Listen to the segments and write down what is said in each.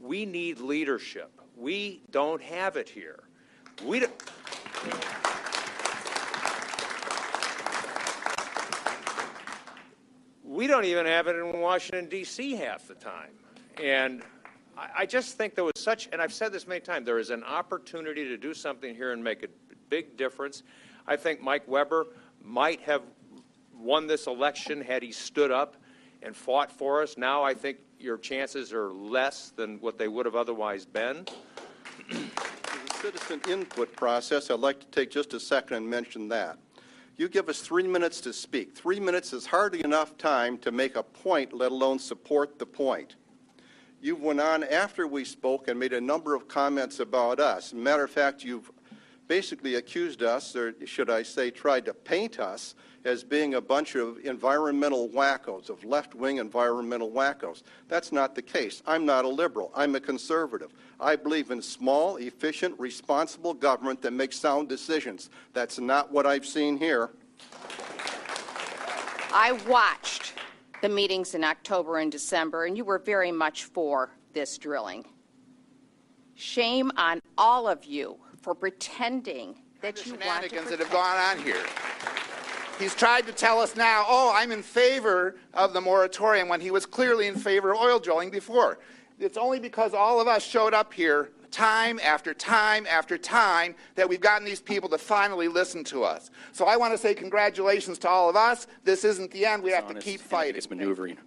We need leadership. We don't have it here. We don't even have it in Washington, D.C. half the time. And I just think there was such, and I've said this many times, there is an opportunity to do something here and make a big difference. I think Mike Weber might have won this election had he stood up and fought for us. Now I think your chances are less than what they would have otherwise been. The citizen input process, I'd like to take just a second and mention that. You give us 3 minutes to speak. 3 minutes is hardly enough time to make a point, let alone support the point. You went on after we spoke and made a number of comments about us. Matter of fact, you've basically accused us, or should I say tried to paint us, as being a bunch of environmental wackos, of left-wing environmental wackos. That's not the case. I'm not a liberal. I'm a conservative. I believe in small, efficient, responsible government that makes sound decisions. That's not what I've seen here. I watched the meetings in October and December, and you were very much for this drilling. Shame on all of you for pretending that you want to shenanigans that have gone on here. He's tried to tell us now, oh, I'm in favor of the moratorium, when he was clearly in favor of oil drilling before. It's only because all of us showed up here time after time after time that we've gotten these people to finally listen to us. So I want to say congratulations to all of us. This isn't the end. We have to keep fighting. It's maneuvering.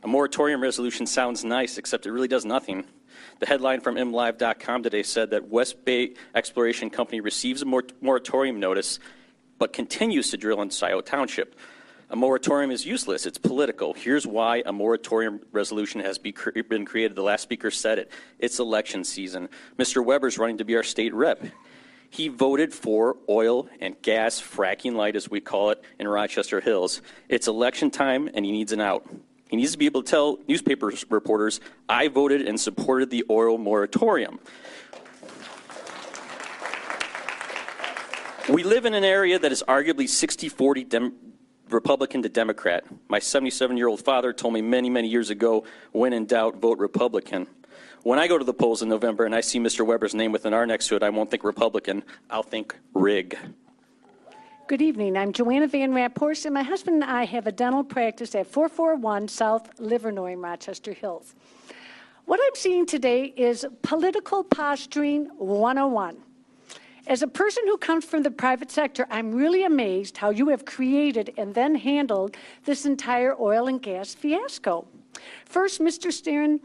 A moratorium resolution sounds nice, except it really does nothing. The headline from MLive.com today said that West Bay Exploration Company receives a moratorium notice but continues to drill in Scioto Township. A moratorium is useless. It's political. Here's why a moratorium resolution has been created. The last speaker said it. It's election season. Mr. Weber's running to be our state rep. He voted for oil and gas fracking light, as we call it, in Rochester Hills. It's election time, and he needs an out. He needs to be able to tell newspaper reporters, I voted and supported the oil moratorium. We live in an area that is arguably 60-40 Republican to Democrat. My 77-year-old father told me many, many years ago, when in doubt, vote Republican. When I go to the polls in November and I see Mr. Weber's name with an R next to it, I won't think Republican, I'll think rig. Good evening. I'm Joanna VanRaaphorst, and my husband and I have a dental practice at 441 South Livernois in Rochester Hills. What I'm seeing today is political posturing 101. As a person who comes from the private sector, I'm really amazed how you have created and then handled this entire oil and gas fiasco. First, Mr. Sterin,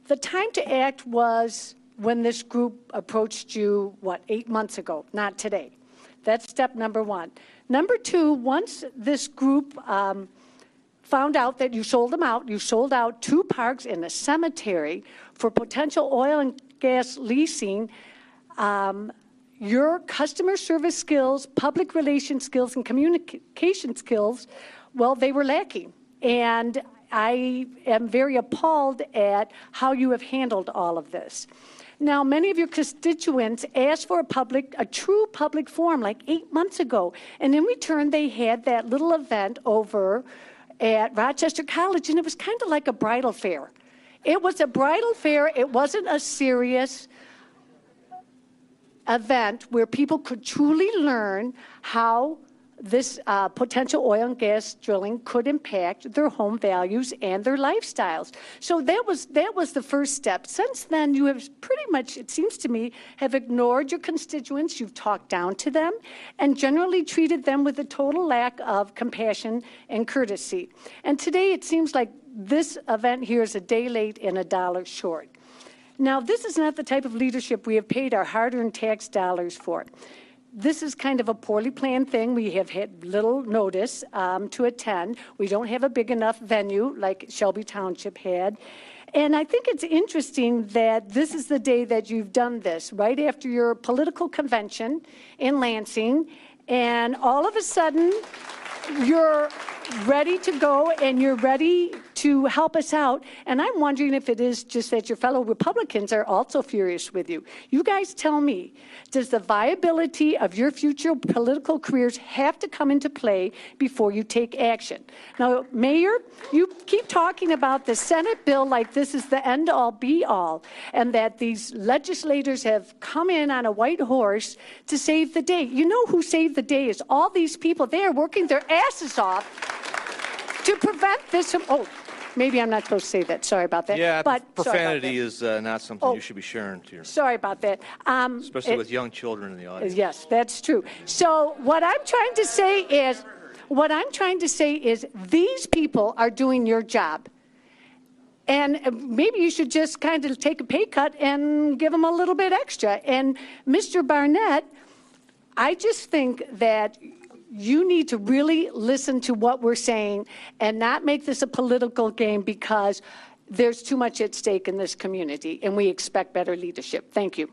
the time to act was when this group approached you, 8 months ago, not today. That's step number one. Number two, once this group found out that you sold them out, you sold out 2 parks and a cemetery for potential oil and gas leasing, your customer service skills, public relations skills, and communication skills, well, they were lacking. And I am very appalled at how you have handled all of this. Now, many of your constituents asked for a true public forum like 8 months ago. And in return, they had that little event over at Rochester College, and it was kind of like a bridal fair. It was a bridal fair. It wasn't a serious event where people could truly learn how this potential oil and gas drilling could impact their home values and their lifestyles. So that was the first step. Since then, you have pretty much, it seems to me, have ignored your constituents. You've talked down to them and generally treated them with a total lack of compassion and courtesy. And today, it seems like this event here is a day late and a dollar short. Now, this is not the type of leadership we have paid our hard-earned tax dollars for. This is kind of a poorly planned thing. We have had little notice to attend. We don't have a big enough venue like Shelby Township had. And I think it's interesting that this is the day that you've done this, right after your political convention in Lansing. And all of a sudden, you're ready to go and you're ready to help us out. And I'm wondering if it is just that your fellow Republicans are also furious with you. You guys tell me, does the viability of your future political careers have to come into play before you take action? Now, Mayor, you keep talking about the Senate bill like this is the end-all, be-all, and that these legislators have come in on a white horse to save the day. You know who saved the day is all these people. They are working their asses off to prevent this from, oh, maybe I'm not supposed to say that. Sorry about that. Yeah, but profanity is not something Oh. you should be sharing to your, Sorry about that. especially with young children in the audience. Yes, that's true. So what I'm trying to say is these people are doing your job. And maybe you should just kind of take a pay cut and give them a little bit extra. And Mr. Barnett, I just think that you need to really listen to what we're saying and not make this a political game, because there's too much at stake in this community and we expect better leadership. Thank you.